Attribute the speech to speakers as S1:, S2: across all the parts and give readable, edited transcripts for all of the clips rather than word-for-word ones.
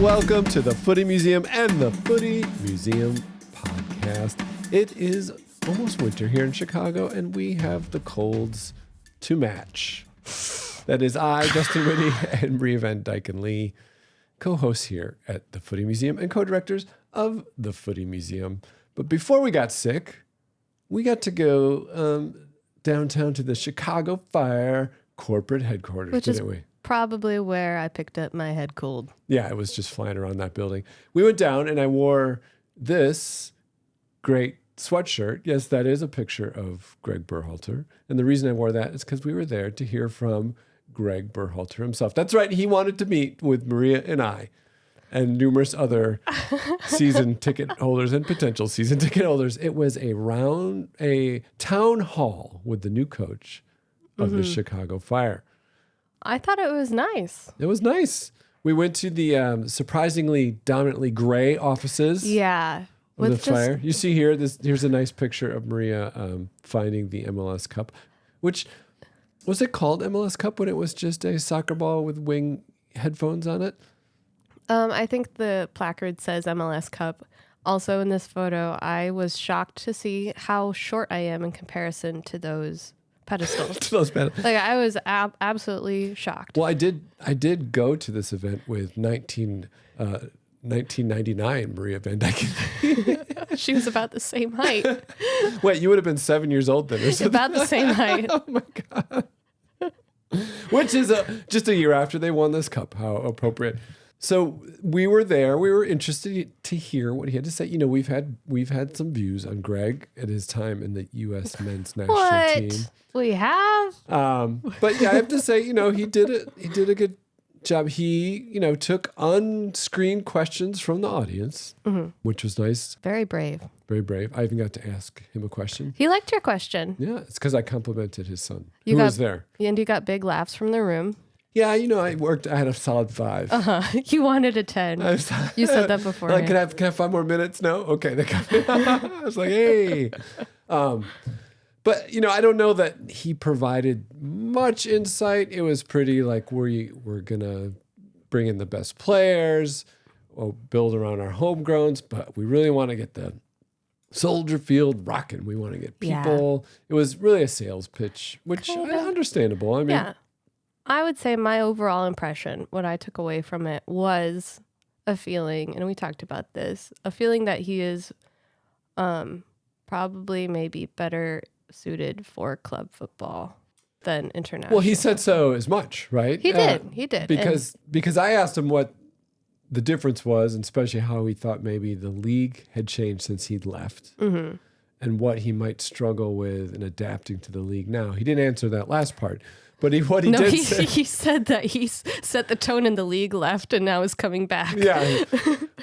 S1: Welcome to the Footy Museum and the Footy Museum podcast. It is almost winter here in Chicago, and we have the colds to match. That is I, Dustin Whitney, and Maria Van Dyken Lee, co-hosts here at the Footy Museum and co-directors of the Footy Museum. But before we got sick, we got to go downtown to the Chicago Fire corporate headquarters,
S2: Which
S1: didn't
S2: is
S1: we?
S2: probably where I picked up my head cold.
S1: Yeah, it was just flying around that building. We went down and I wore this great sweatshirt. Yes, that is a picture of Gregg Berhalter. And the reason I wore that is because we were there to hear from Gregg Berhalter himself. That's right. He wanted to meet with Maria and I and numerous other season ticket holders and potential season ticket holders. It was a town hall with the new coach of the Chicago Fire.
S2: I thought it was nice.
S1: It was nice. We went to the surprisingly dominantly gray offices.
S2: Yeah.
S1: Of the Fire. You see here, here's a nice picture of Maria finding the MLS Cup, which, was it called MLS Cup when it was just a soccer ball with wing headphones on it?
S2: I think the placard says MLS Cup. Also in this photo, I was shocked to see how short I am in comparison to those pedestals. Like I was absolutely shocked.
S1: Well, I did go to this event with 1999 Maria Van Dyken.
S2: She was about the same height.
S1: Wait, you would have been 7 years old then or something?
S2: About the same height.
S1: Oh my God. Which is just a year after they won this cup. How appropriate. So we were there. We were interested to hear what he had to say. You know, we've had some views on Gregg at his time in the U.S. men's national team.
S2: We have?
S1: But yeah, I have to say, you know, he did a good job. He, you know, took unscreened questions from the audience, which was nice.
S2: Very brave.
S1: Very brave. I even got to ask him a question.
S2: He liked your question.
S1: Yeah, it's because I complimented his son, who was there.
S2: And you got big laughs from the room.
S1: Yeah, you know, I had a solid 5.
S2: You wanted a 10. You said that before.
S1: Can I have 5 more minutes? No? Okay. I was like, hey. But, you know, I don't know that he provided much insight. It was pretty like we're going to bring in the best players, or build around our homegrowns, but we really want to get the Soldier Field rocking. We want to get people. Yeah. It was really a sales pitch, which is understandable. I mean,
S2: yeah. I would say my overall impression, what I took away from it, was a feeling, and we talked about this, a feeling that he is probably maybe better suited for club football than international.
S1: Well, he said so as much, right?
S2: He did.
S1: Because I asked him what the difference was, and especially how he thought maybe the league had changed since he'd left, and what he might struggle with in adapting to the league now. He didn't answer that last part. But he
S2: said that he set the tone in the league, left, and now is coming back.
S1: Yeah.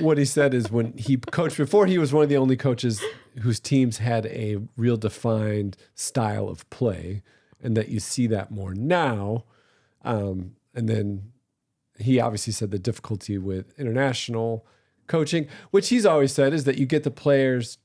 S1: What he said is when he coached before, he was one of the only coaches whose teams had a real defined style of play, and that you see that more now. And then he obviously said the difficulty with international coaching, which he's always said is that you get the players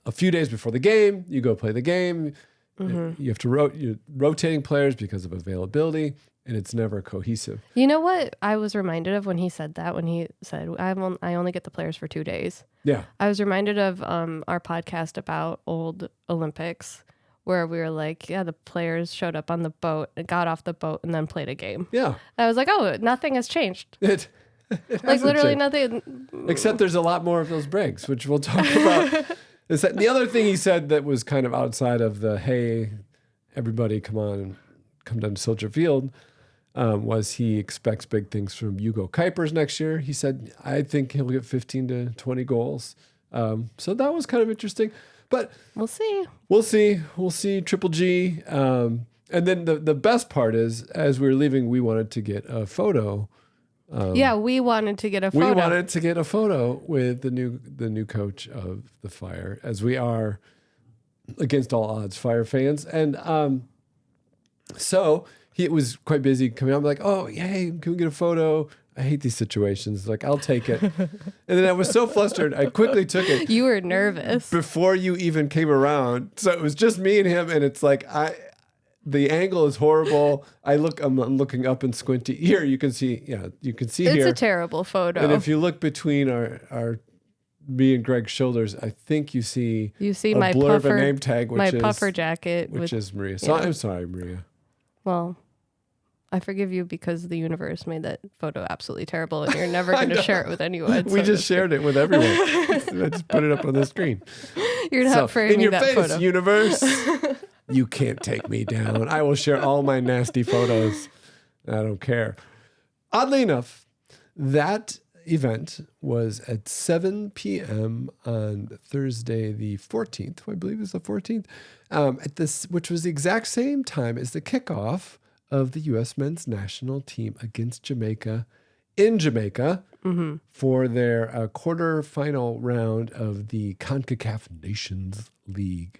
S1: a few days before the game, you go play the game. You have to you're rotating players because of availability, and it's never cohesive.
S2: You know what I was reminded of when he said that? When he said, I only get the players for 2 days.
S1: Yeah.
S2: I was reminded of our podcast about old Olympics, where we were like, yeah, the players showed up on the boat, got off the boat, and then played a game.
S1: Yeah.
S2: I was like, oh, nothing has changed.
S1: It
S2: like literally
S1: changed.
S2: Nothing.
S1: Except there's a lot more of those breaks, which we'll talk about. The other thing he said that was kind of outside of the, hey, everybody come down to Soldier Field, was he expects big things from Hugo Kuipers next year. He said, I think he'll get 15 to 20 goals. So that was kind of interesting. But
S2: we'll see.
S1: We'll see Triple G. And then the best part is, as we were leaving, we wanted to get a photo.
S2: We wanted to get a photo.
S1: We wanted to get a photo with the new coach of the Fire, as we are, against all odds, Fire fans. And so he was quite busy coming out. I'm like, oh, hey, can we get a photo? I hate these situations. Like, I'll take it. And then I was so flustered, I quickly took it.
S2: You were nervous.
S1: Before you even came around. So it was just me and him. And it's like, The angle is horrible. I'm looking up and squinty. Here you can see. Yeah, you can see
S2: it's
S1: here.
S2: It's a terrible photo.
S1: And if you look between our me and Greg's shoulders, I think you see a
S2: my
S1: blur
S2: puffer,
S1: of a name tag,
S2: my puffer jacket,
S1: which is Maria. So I'm sorry, Maria.
S2: Well, I forgive you because the universe made that photo absolutely terrible, and you're never going to share it with anyone.
S1: We just shared it with everyone. I just put it up on the screen.
S2: You're not framing
S1: in your
S2: that
S1: face,
S2: photo.
S1: Universe. You can't take me down. I will share all my nasty photos. I don't care. Oddly enough, that event was at 7 p.m. on Thursday, the 14th. I believe it's the 14th. Which was the exact same time as the kickoff of the U.S. men's national team against Jamaica in Jamaica for their quarterfinal round of the CONCACAF Nations League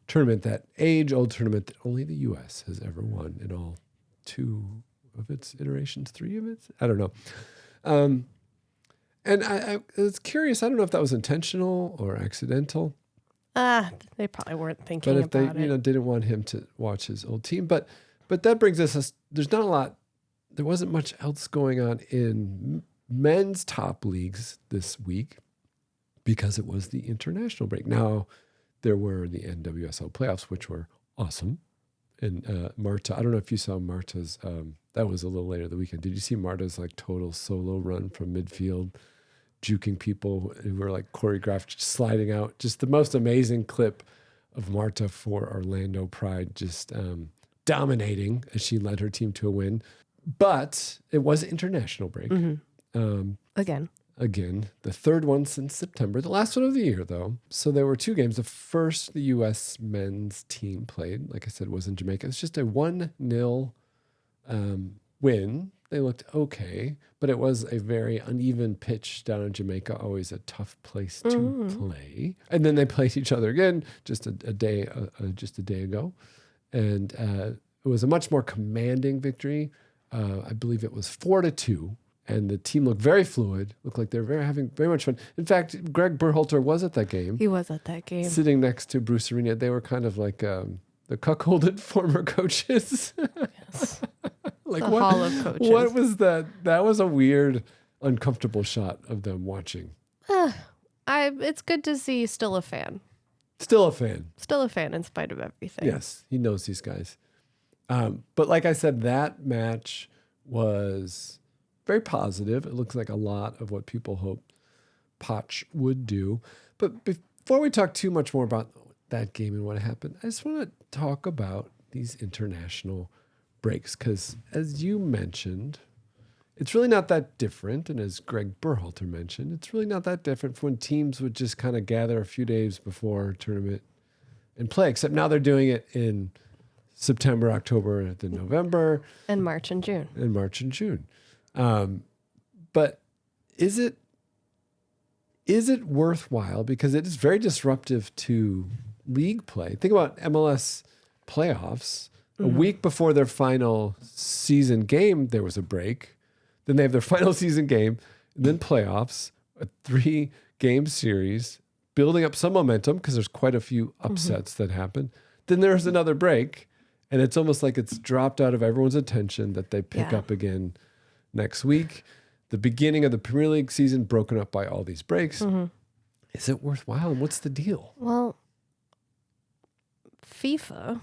S1: tournament, that age-old tournament that only the U.S. has ever won in all 2 of its iterations, 3 of it. I don't know. And I was curious. I don't know if that was intentional or accidental.
S2: They probably weren't thinking about it.
S1: But if they, didn't want him to watch his old team. But that brings us. There's not a lot. There wasn't much else going on in men's top leagues this week because it was the international break. Now, there were the NWSL playoffs, which were awesome. And Marta, I don't know if you saw Marta's, that was a little later the weekend. Did you see Marta's like total solo run from midfield, juking people who were like choreographed, just sliding out? Just the most amazing clip of Marta for Orlando Pride, just dominating as she led her team to a win. But it was an international break. Again, the third one since September, the last one of the year, though. So there were 2 games. The first, the U.S. men's team played, like I said, was in Jamaica. It's just a 1-0 win. They looked okay, but it was a very uneven pitch down in Jamaica, always a tough place to play. And then they played each other again just a day ago. And it was a much more commanding victory. I believe it was 4-2. And the team looked very fluid, looked like they were having very much fun. In fact, Gregg Berhalter was at that game.
S2: He was at that game.
S1: Sitting next to Bruce Arena. They were kind of like the cuckolded former coaches.
S2: Yes.
S1: Like
S2: the hall of coaches.
S1: What was that? That was a weird, uncomfortable shot of them watching.
S2: It's good to see still a fan.
S1: Still a fan.
S2: Still a fan in spite of everything.
S1: Yes, he knows these guys. But like I said, that match was very positive. It looks like a lot of what people hoped Poch would do. But before we talk too much more about that game and what happened, I just want to talk about these international breaks. Because as you mentioned, it's really not that different. And as Gregg Berhalter mentioned, it's really not that different from when teams would just kind of gather a few days before a tournament and play. Except now they're doing it in September, October, and then November.
S2: And March and June.
S1: But is it worthwhile? Because it is very disruptive to league play. Think about MLS playoffs. A week before their final season game, there was a break. Then they have their final season game, and then playoffs, a 3-game series, building up some momentum because there's quite a few upsets that happen. Then there's another break, and it's almost like it's dropped out of everyone's attention that they pick up again next week. The beginning of the Premier League season broken up by all these breaks. Is it worthwhile? And what's the deal?
S2: Well, FIFA,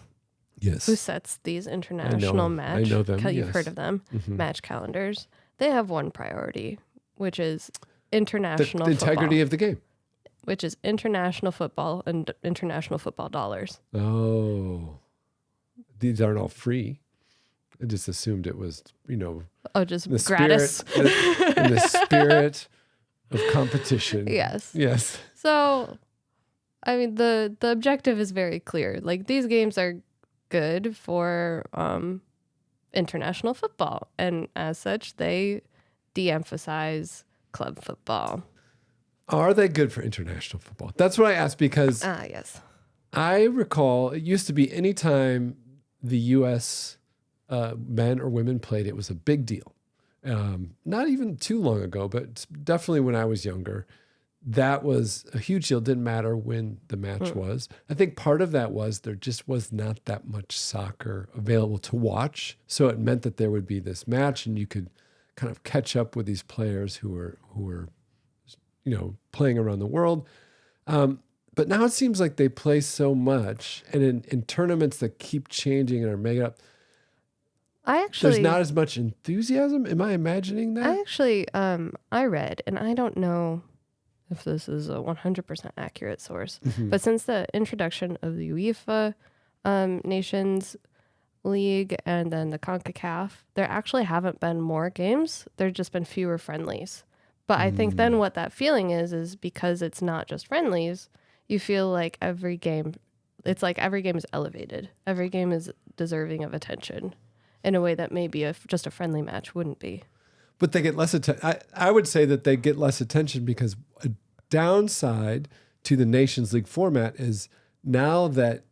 S2: who sets these international match, you've heard of them, match calendars, they have one priority, which is international
S1: the integrity of the game.
S2: Which is international football and international football dollars.
S1: Oh, these aren't all free. I just assumed it was,
S2: just gratis.
S1: In the spirit of competition.
S2: Yes. So, I mean, the objective is very clear. Like, these games are good for international football. And as such, they de-emphasize club football.
S1: Are they good for international football? That's what I asked because
S2: yes.
S1: I recall it used to be anytime the U.S. Men or women played, it was a big deal. Not even too long ago, but definitely when I was younger, that was a huge deal. Didn't matter when the match was. I think part of that was there just was not that much soccer available to watch. So it meant that there would be this match and you could kind of catch up with these players who were playing around the world. But now it seems like they play so much, and in tournaments that keep changing and are made up, there's not as much enthusiasm. Am I imagining that?
S2: I actually, I read, and I don't know if this is a 100% accurate source, but since the introduction of the UEFA Nations League and then the CONCACAF, there actually haven't been more games. There's just been fewer friendlies. But I think then what that feeling is because it's not just friendlies, you feel like every game is elevated. Every game is deserving of attention in a way that maybe just a friendly match wouldn't be.
S1: But they get less attention. I would say that they get less attention because a downside to the Nations League format is now that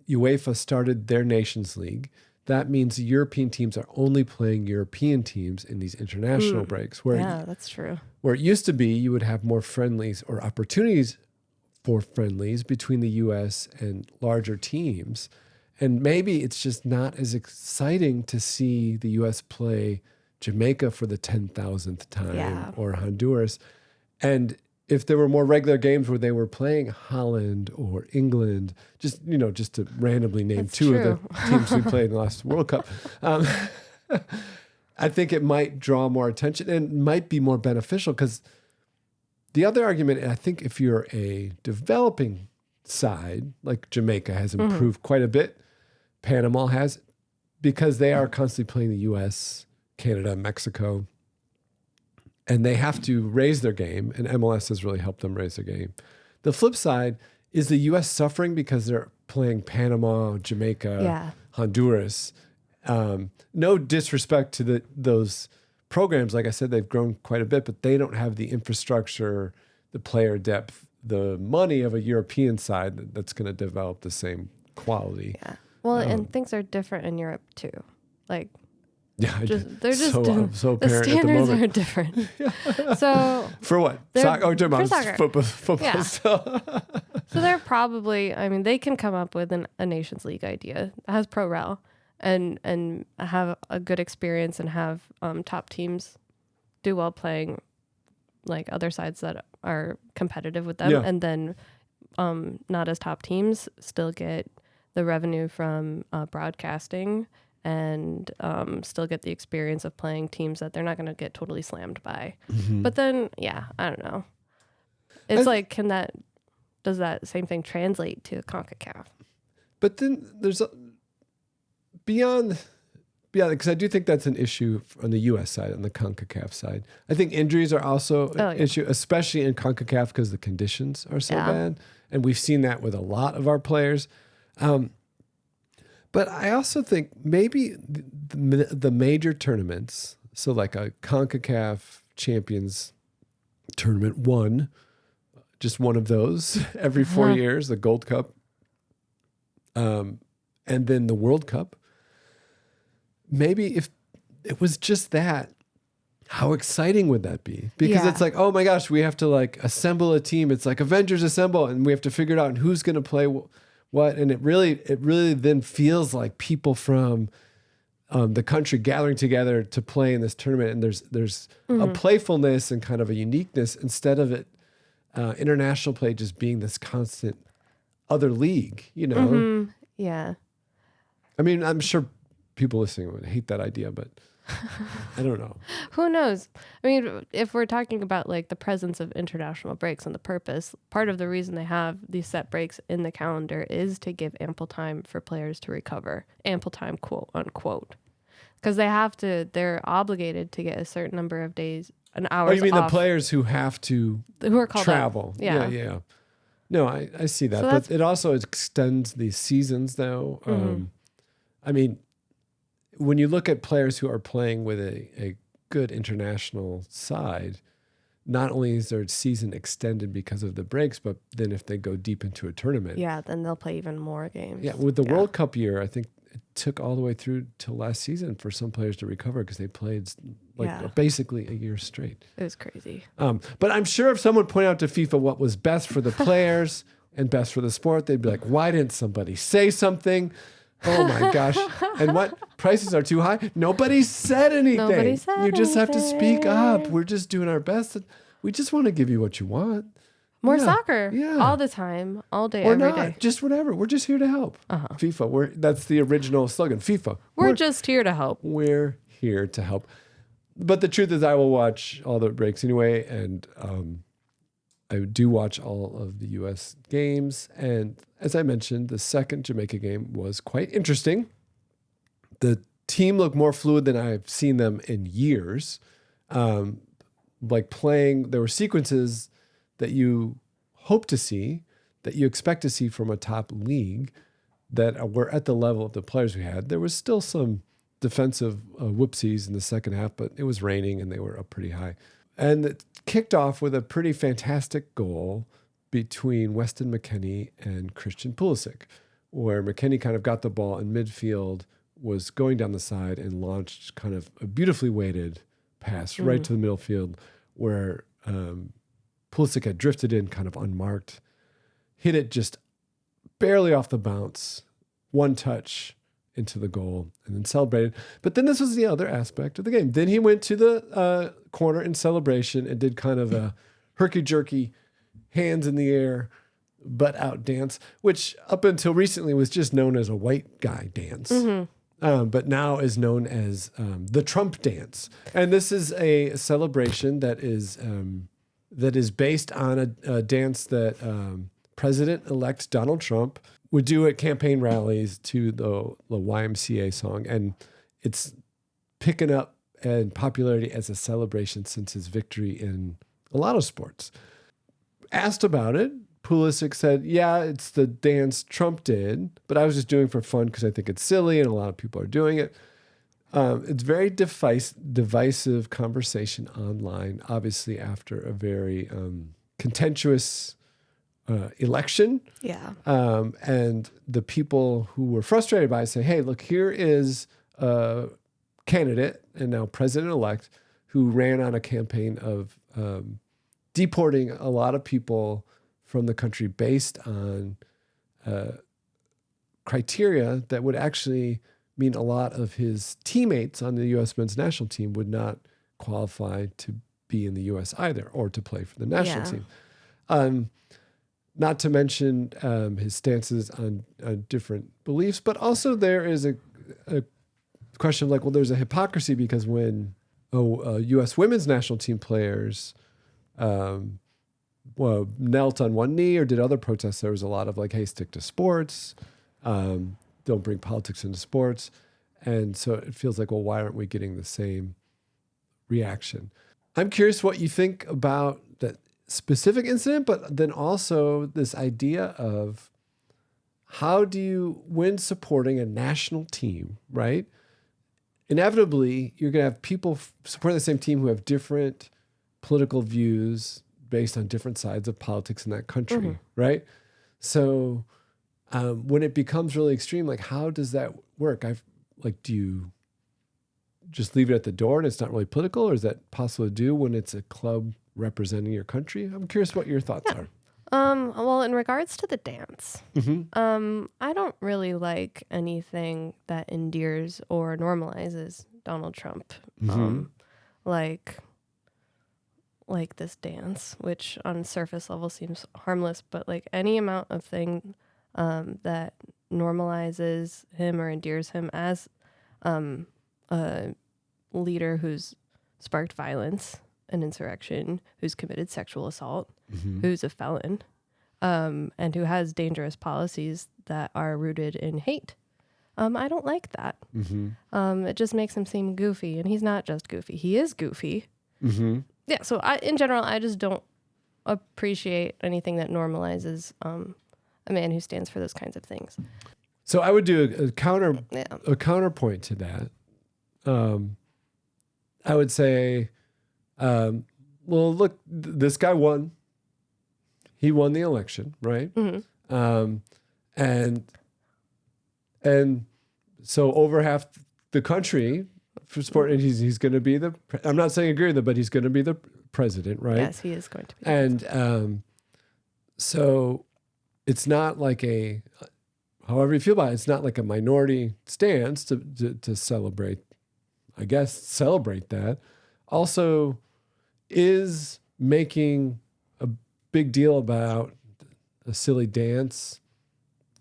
S1: UEFA started their Nations League, that means European teams are only playing European teams in these international breaks.
S2: Yeah, that's true.
S1: Where it used to be, you would have more friendlies or opportunities for friendlies between the U.S. and larger teams. And maybe it's just not as exciting to see the U.S. play Jamaica for the 10,000th time or Honduras. And if there were more regular games where they were playing Holland or England, just to randomly name two of the teams who played in the last World Cup, I think it might draw more attention and might be more beneficial because the other argument, I think if you're a developing side, like Jamaica has improved quite a bit, Panama has, because they are constantly playing the U.S., Canada, Mexico, and they have to raise their game, and MLS has really helped them raise their game. The flip side is the U.S. suffering because they're playing Panama, Jamaica, Honduras. No disrespect to those programs. Like I said, they've grown quite a bit, but they don't have the infrastructure, the player depth, the money of a European side that's going to develop the same quality.
S2: Yeah. Well, and things are different in Europe too. Like,
S1: they're just so
S2: the standards are different. So
S1: for what? Soccer. Football.
S2: Yeah.
S1: So
S2: they're probably. I mean, they can come up with a Nations League idea that has pro rel and have a good experience and have top teams do well playing like other sides that are competitive with them, and then not as top teams still get the revenue from broadcasting. And still get the experience of playing teams that they're not going to get totally slammed by. But then, I don't know. It's like, does that same thing translate to CONCACAF?
S1: But then there's beyond, because I do think that's an issue on the U.S. side, on the CONCACAF side. I think injuries are also an issue, especially in CONCACAF because the conditions are so bad. And we've seen that with a lot of our players. But I also think maybe the major tournaments, so like a CONCACAF Champions Tournament just one of those every 4 years, the Gold Cup, and then the World Cup. Maybe if it was just that, how exciting would that be? Because it's like, oh my gosh, we have to like assemble a team. It's like Avengers Assemble, and we have to figure it out who's going to play what, and it really then feels like people from the country gathering together to play in this tournament, and there's a playfulness and kind of a uniqueness instead of it international play just being this constant other league,
S2: Yeah.
S1: I mean, I'm sure people listening would hate that idea, but I don't know.
S2: Who knows? I mean, if we're talking about like the presence of international breaks and the purpose, part of the reason they have these set breaks in the calendar is to give ample time for players to recover. Ample time, quote unquote. Because they're obligated to get a certain number of days, an hour.
S1: Oh, you mean off. The players who have to travel?
S2: Yeah.
S1: No, I see that. So but it also extends the seasons though. I mean, when you look at players who are playing with a good international side, not only is their season extended because of the breaks, but then if they go deep into a tournament.
S2: Yeah, then they'll play even more games.
S1: Yeah, with the World Cup year, I think it took all the way through till last season for some players to recover because they played basically a year straight.
S2: It was crazy.
S1: But I'm sure if someone pointed out to FIFA what was best for the players and best for the sport, they'd be like, why didn't somebody say something? Oh my gosh. And what? Prices are too high? Nobody said anything. You just have to speak up. We're just doing our best. We just want to give you what you want.
S2: More soccer. Yeah. All the time. All day,
S1: or
S2: every
S1: not.
S2: day.
S1: Just whatever. We're just here to help. FIFA. That's the original slogan. FIFA.
S2: We're just here to help.
S1: We're here to help. But the truth is I will watch all the breaks anyway. And I do watch all of the U.S. games. And as I mentioned, the second Jamaica game was quite interesting. The team looked more fluid than I've seen them in years. Like playing, there were sequences that you hope to see, that you expect to see from a top league that were at the level of the players we had. There was still some defensive whoopsies in the second half, but it was raining and they were up pretty high. And it kicked off with a pretty fantastic goal between Weston McKennie and Christian Pulisic, where McKennie kind of got the ball in midfield, was going down the side and launched kind of a beautifully weighted pass right to the middle field where Pulisic had drifted in kind of unmarked, hit it just barely off the bounce, one touch into the goal, and then celebrated. But then this was the other aspect of the game. Then he went to the corner in celebration and did kind of a herky-jerky, hands in the air, butt out dance, which up until recently was just known as a white guy dance. But now is known as the Trump dance. And this is a celebration that is based on a dance that President-elect Donald Trump would do at campaign rallies to the YMCA song. And it's picking up in popularity as a celebration since his victory in a lot of sports. Asked about it, Pulisic said, yeah, it's the dance Trump did, but I was just doing it for fun because I think it's silly and a lot of people are doing it. It's very divisive conversation online, obviously after a very contentious election.
S2: Yeah.
S1: And the people who were frustrated by it say, hey, look, here is a candidate and now president-elect who ran on a campaign of deporting a lot of people from the country based on criteria that would actually mean a lot of his teammates on the U.S. men's national team would not qualify to be in the U.S. either or to play for the national team. Not to mention his stances on different beliefs, but also there is a question of like, well, there's a hypocrisy because when U.S. women's national team players knelt on one knee or did other protests, there was a lot of like, hey, stick to sports. Don't bring politics into sports. And so it feels like, well, why aren't we getting the same reaction? I'm curious what you think about that specific incident, but then also this idea of how do you, when supporting a national team, right? Inevitably, you're going to have people supporting the same team who have different political views based on different sides of politics in that country, right? So when it becomes really extreme, like how does that work? Do you just leave it at the door and it's not really political, or is that possible to do when it's a club representing your country? I'm curious what your thoughts are.
S2: Well, in regards to the dance, I don't really like anything that endears or normalizes Donald Trump. Like this dance, which on surface level seems harmless, but like any amount of thing that normalizes him or endears him as a leader who's sparked violence, an insurrection, who's committed sexual assault, who's a felon, and who has dangerous policies that are rooted in hate. I don't like that. It just makes him seem goofy, and he's not just goofy. He is goofy. Yeah, so in general, I just don't appreciate anything that normalizes a man who stands for those kinds of things.
S1: So I would do a counterpoint to that. I would say, well, look, this guy won. He won the election, right? And so over half the country for sport, and he's going to be I'm not saying agree with it, but he's going to be the president, right?
S2: Yes, he is going to be.
S1: And so it's not like however you feel about it, it's not like a minority stance to celebrate, I guess, celebrate that. Also, is making a big deal about a silly dance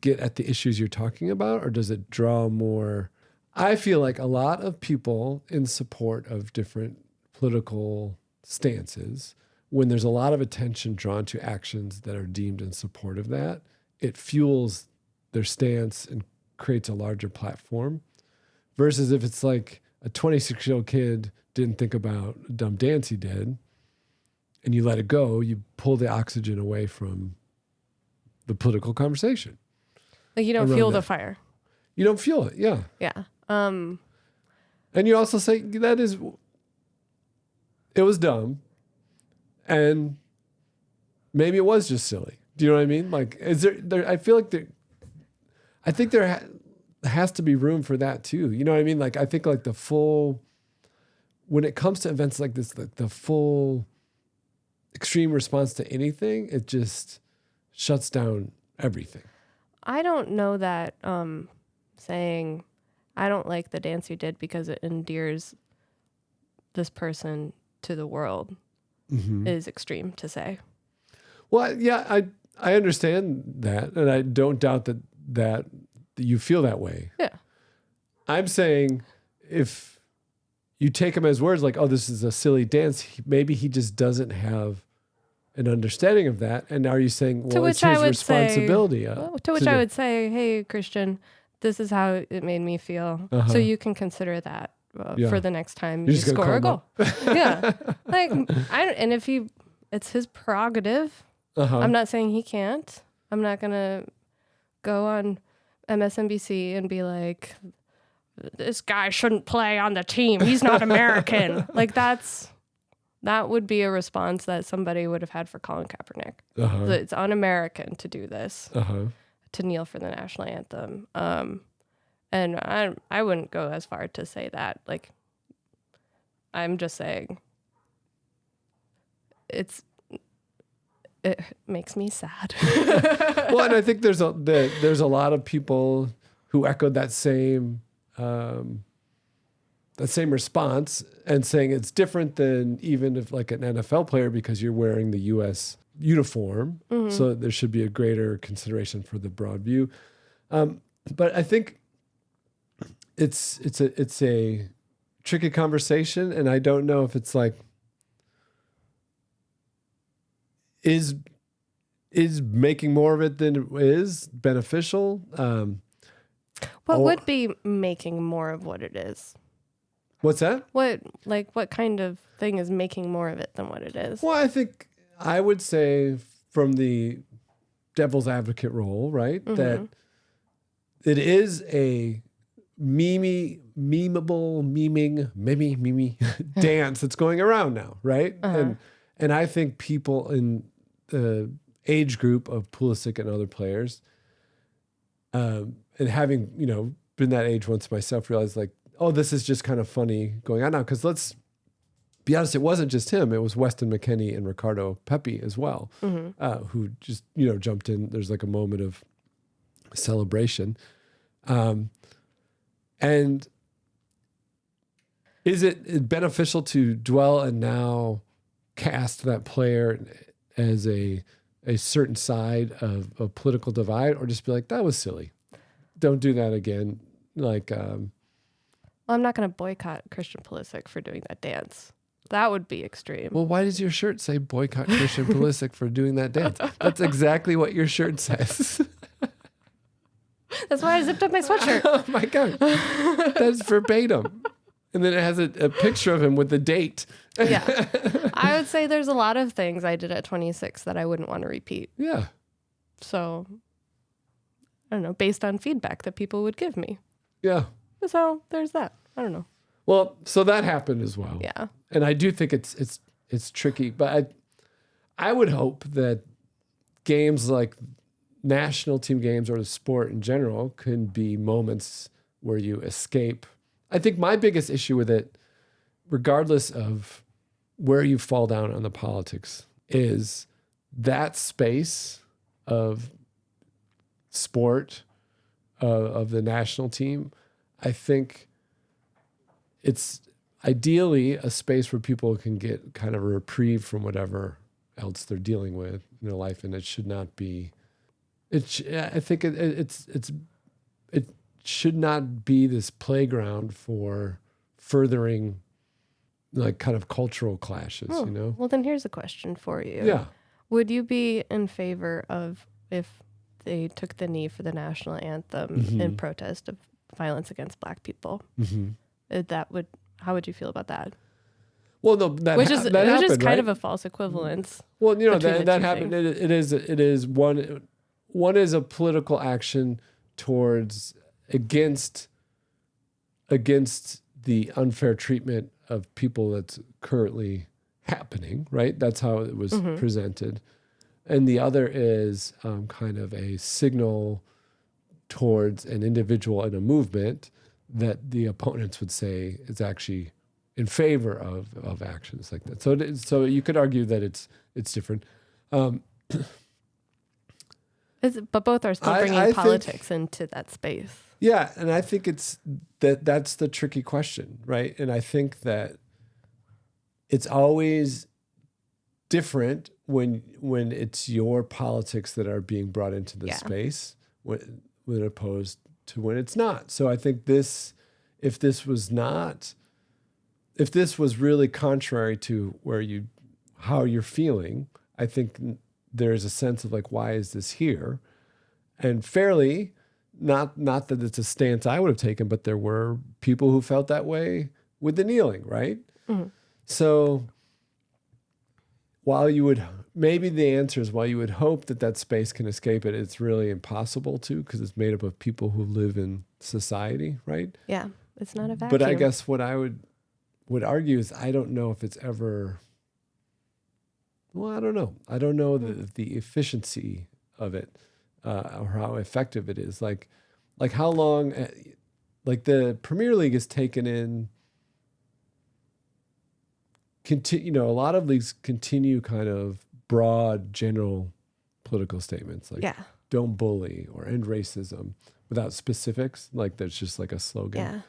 S1: get at the issues you're talking about, or does it draw more? I feel like a lot of people in support of different political stances, when there's a lot of attention drawn to actions that are deemed in support of that, it fuels their stance and creates a larger platform. Versus if it's like a 26-year-old kid didn't think about a dumb dance he did, and you let it go, you pull the oxygen away from the political conversation.
S2: Like you don't feel the fire.
S1: You don't feel it, yeah.
S2: Yeah.
S1: And you also say it was dumb, and maybe it was just silly. Do you know what I mean? Like, is there I feel like I think there has to be room for that too. You know what I mean? Like, I think like when it comes to events like this, like the full extreme response to anything, it just shuts down everything.
S2: I don't know that saying I don't like the dance you did because it endears this person to the world is extreme to say.
S1: Well, yeah, I understand that, and I don't doubt that you feel that way.
S2: Yeah.
S1: I'm saying if you take him as words like, oh, this is a silly dance, maybe he just doesn't have an understanding of that. And are you saying, well, it's his responsibility?
S2: To which I would say, hey, Christian, this is how it made me feel. So you can consider that for the next time you score a goal. Yeah. Like, and if it's his prerogative. I'm not saying he can't. I'm not going to go on MSNBC and be like, this guy shouldn't play on the team. He's not American. Like that would be a response that somebody would have had for Colin Kaepernick. It's un-American to do this, to kneel for the national anthem. And I wouldn't go as far to say that. Like, I'm just saying it makes me sad.
S1: Well, and I think there's a lot of people who echoed that same response and saying it's different than even if like an NFL player because you're wearing the U.S. uniform, so there should be a greater consideration for the broad view. But I think it's a tricky conversation, and I don't know if it's like is making more of it than it is beneficial.
S2: What would be making more of what it is?
S1: What's that?
S2: What kind of thing is making more of it than what it is?
S1: Well, I think I would say from the devil's advocate role, right? That it is a meme dance that's going around now, right? And I think people in the age group of Pulisic and other players, and having, been that age once myself, realized like, oh, this is just kind of funny going on now. Because let's be honest, it wasn't just him. It was Weston McKennie and Ricardo Pepi as well, who just, jumped in. There's like a moment of celebration. And is it beneficial to dwell and now cast that player as a certain side of a political divide, or just be like, that was silly, don't do that again? Like,
S2: well, I'm not going to boycott Christian Pulisic for doing that dance. That would be extreme.
S1: Well, why does your shirt say boycott Christian Pulisic for doing that dance? That's exactly what your shirt says.
S2: That's why I zipped up my sweatshirt.
S1: Oh my God. That's verbatim. And then it has a picture of him with the date.
S2: Yeah. I would say there's a lot of things I did at 26 that I wouldn't want to repeat.
S1: Yeah.
S2: So, I don't know, based on feedback that people would give me.
S1: Yeah.
S2: So there's that. I don't know.
S1: Well, so that happened as well.
S2: Yeah.
S1: And I do think it's tricky, but I would hope that games like national team games or the sport in general can be moments where you escape I think my biggest issue with it, regardless of where you fall down on the politics, is that space of sport, of the national team. I think it's ideally a space where people can get kind of a reprieve from whatever else they're dealing with in their life, and it should not be. I think it should not be this playground for furthering like kind of cultural clashes.
S2: Oh,
S1: you know.
S2: Well, then here's a question for you.
S1: Yeah.
S2: Would you be in favor of if they took the knee for the national anthem in protest of violence against Black people? How would you feel about that?
S1: Well, no, which is
S2: kind right? of a false equivalence.
S1: Well, that happened. It is one is a political action towards against the unfair treatment of people that's currently happening, right? That's how it was presented. And the other is kind of a signal towards an individual and a movement that the opponents would say is actually in favor of actions like that. So you could argue that it's different.
S2: But both are still bringing politics into that space.
S1: Yeah, and I think that's the tricky question, right? And I think that it's always different when it's your politics that are being brought into the space, when opposed to when it's not. So I think if this was really contrary to how you're feeling, I think there's a sense of like, why is this here? And fairly, not that it's a stance I would have taken, but there were people who felt that way with the kneeling, right? Mm-hmm. So while you would hope that space can escape it, it's really impossible to, because it's made up of people who live in society, right?
S2: Yeah, it's not a vacuum.
S1: But I guess what I would argue is I don't know if it's ever. Well, I don't know. I don't know the efficiency of it or how effective it is. Like how long, like the Premier League has taken in. A lot of leagues continue kind of broad, general political statements like "Don't bully" or "End racism" without specifics. Like there's just like a slogan.
S2: Yeah.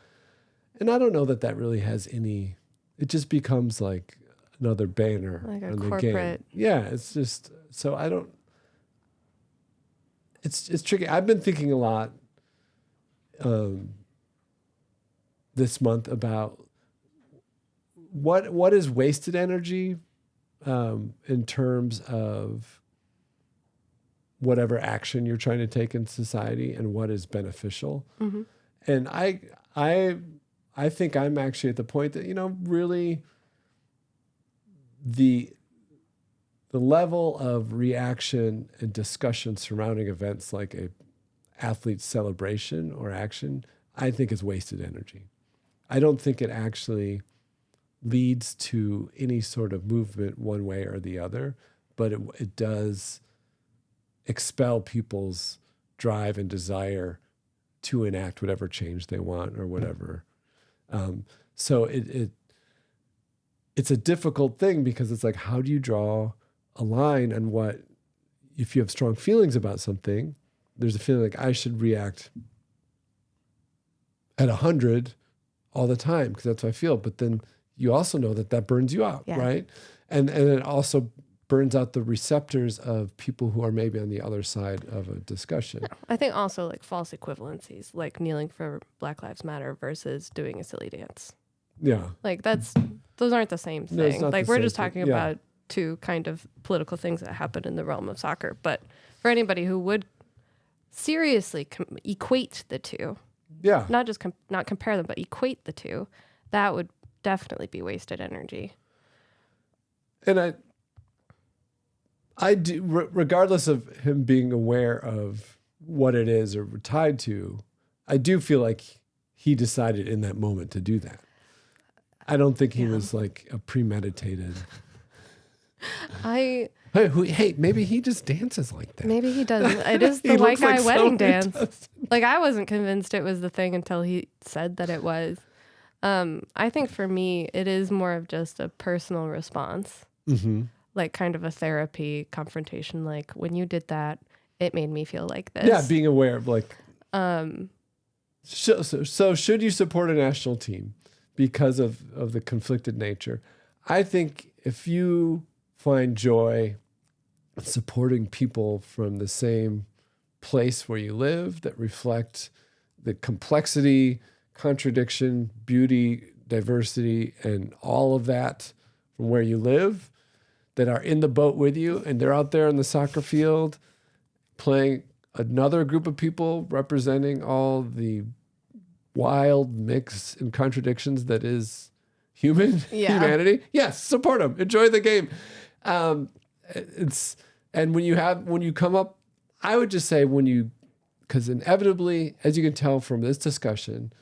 S1: And I don't know that really has any. It just becomes like another banner
S2: like
S1: on
S2: a
S1: the
S2: corporate.
S1: game. Yeah, it's just so I don't. It's tricky. I've been thinking a lot this month about what is wasted energy in terms of whatever action you're trying to take in society and what is beneficial. Mm-hmm. And I think I'm actually at the point that, really the level of reaction and discussion surrounding events like a athlete's celebration or action, I think is wasted energy. I don't think it actually leads to any sort of movement one way or the other, but it does expel people's drive and desire to enact whatever change they want or whatever. So it's a difficult thing because it's like, how do you draw a line on what, if you have strong feelings about something, there's a feeling like I should react at 100 all the time because that's how I feel. But then you also know that burns you out, right? And it also burns out the receptors of people who are maybe on the other side of a discussion.
S2: I think also like false equivalencies, like kneeling for Black Lives Matter versus doing a silly dance.
S1: Yeah.
S2: Like those aren't the same thing. Like we're just talking about two kind of political things that happen in the realm of soccer. But for anybody who would seriously equate the two, not just not compare them, but equate the two, that would definitely be wasted energy.
S1: And I do, regardless of him being aware of what it is or tied to, I do feel like he decided in that moment to do that. I don't think he was like a premeditated. Hey, maybe he just dances like that.
S2: Maybe he does. It is the white guy wedding dance. Like I wasn't convinced it was the thing until he said that it was. I think for me, it is more of just a personal response, like kind of a therapy confrontation. Like when you did that, it made me feel like this.
S1: Yeah, being aware of like. So should you support a national team because of the conflicted nature? I think if you find joy supporting people from the same place where you live that reflect the complexity, contradiction, beauty, diversity, and all of that from where you live, that are in the boat with you, and they're out there on the soccer field playing another group of people representing all the wild mix and contradictions that is humanity. Yes, support them. Enjoy the game. And when you come up, I would just say because inevitably, as you can tell from this discussion,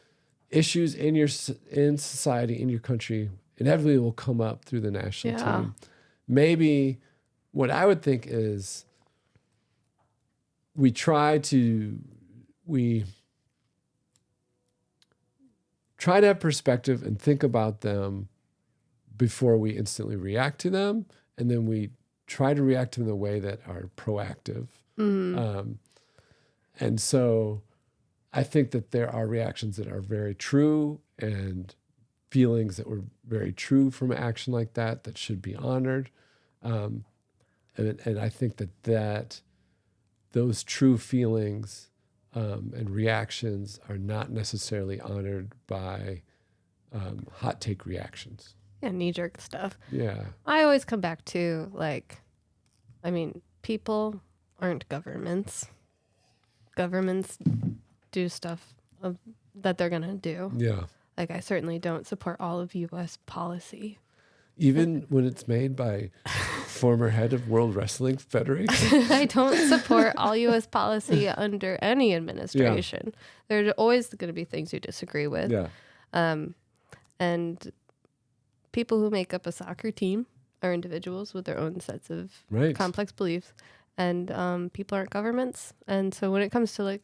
S1: issues in society, in your country, inevitably will come up through the national team. Maybe what I would think is we try to have perspective and think about them before we instantly react to them. And then we try to react to them in a way that are proactive. And so I think that there are reactions that are very true and feelings that were very true from action like that should be honored. And I think that those true feelings and reactions are not necessarily honored by hot take reactions.
S2: Yeah, knee-jerk stuff.
S1: Yeah.
S2: I always come back to, people aren't governments. Governments do stuff that they're going to do.
S1: Yeah.
S2: Like, I certainly don't support all of U.S. policy.
S1: Even when it's made by former head of World Wrestling Federation?
S2: I don't support all U.S. policy under any administration. Yeah. There's always going to be things you disagree with.
S1: Yeah.
S2: And people who make up a soccer team are individuals with their own sets of complex beliefs. And people aren't governments. And so when it comes to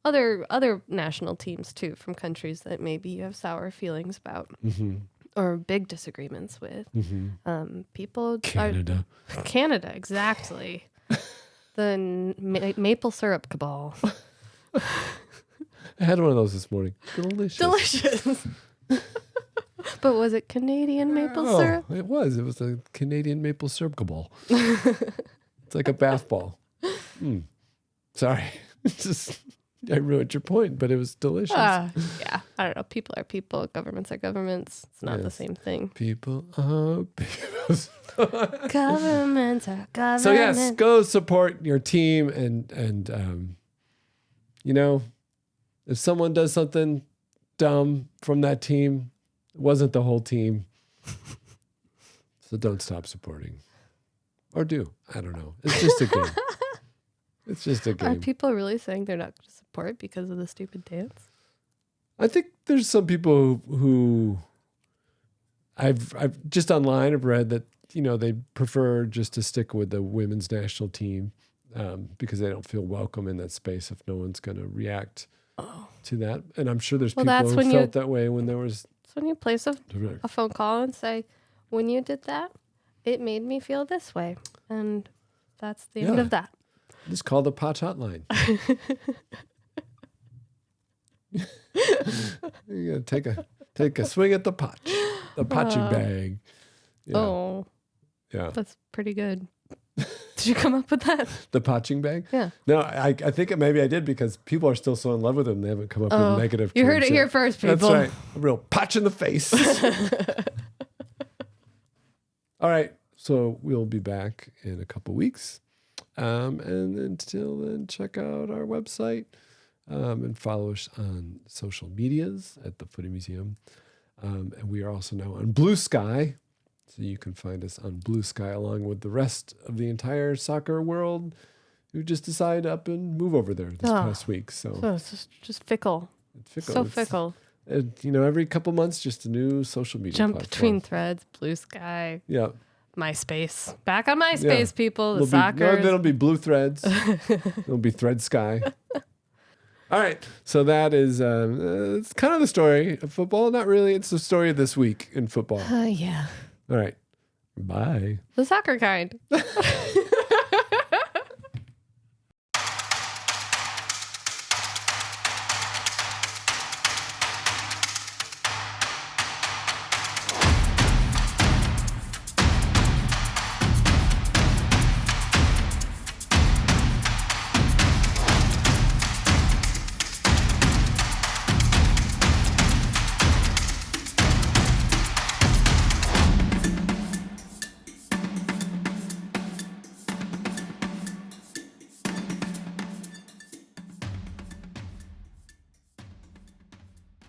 S2: other national teams too, from countries that maybe you have sour feelings about or big disagreements with, people
S1: Canada,
S2: exactly. The maple syrup cabal.
S1: I had one of those this morning.
S2: Delicious. But was it Canadian maple syrup?
S1: It was. It was a Canadian maple syrup cabal. It's like a bath ball. Sorry. I ruined your point, but it was delicious.
S2: Yeah. I don't know. People are people. Governments are governments. It's not the same thing.
S1: People are people.
S2: Governments are governments.
S1: So yes, go support your team and if someone does something dumb from that team, it wasn't the whole team. So don't stop supporting. Or do. I don't know. It's just a game. It's just a game.
S2: Are people really saying they're not going to support because of the stupid dance?
S1: I think there's some people who I've just online have read that, they prefer just to stick with the women's national team because they don't feel welcome in that space if no one's going to react to that. And I'm sure there's people who felt that way when there was...
S2: That's when you place a phone call and say, when you did that, it made me feel this way. And that's the end of that.
S1: Just call the Potch hotline. You gotta take a swing at the Potch. The Potching bag. Yeah.
S2: Oh. Yeah. That's pretty good. Did you come up with that?
S1: The Potching bag?
S2: Yeah.
S1: No, I think maybe I did because people are still so in love with him. They haven't come up with negative
S2: You heard it here first, people.
S1: That's right. A real potch in the face. All right. So we'll be back in a couple weeks. And until then, check out our website and follow us on social medias at the Footy Museum. And we are also now on Blue Sky. So you can find us on Blue Sky along with the rest of the entire soccer world who just decided up and move over there this past week. So
S2: it's just fickle.
S1: It's fickle.
S2: So fickle.
S1: Every couple months, just a new social media
S2: Jump
S1: platform.
S2: between threads, Blue Sky.
S1: Yeah.
S2: MySpace. Back on MySpace, people. The soccer.
S1: There'll be blue threads. There'll be Thread Sky. All right. So that is it's kind of the story of football. Not really. It's the story of this week in football.
S2: Yeah.
S1: All right. Bye.
S2: The soccer kind.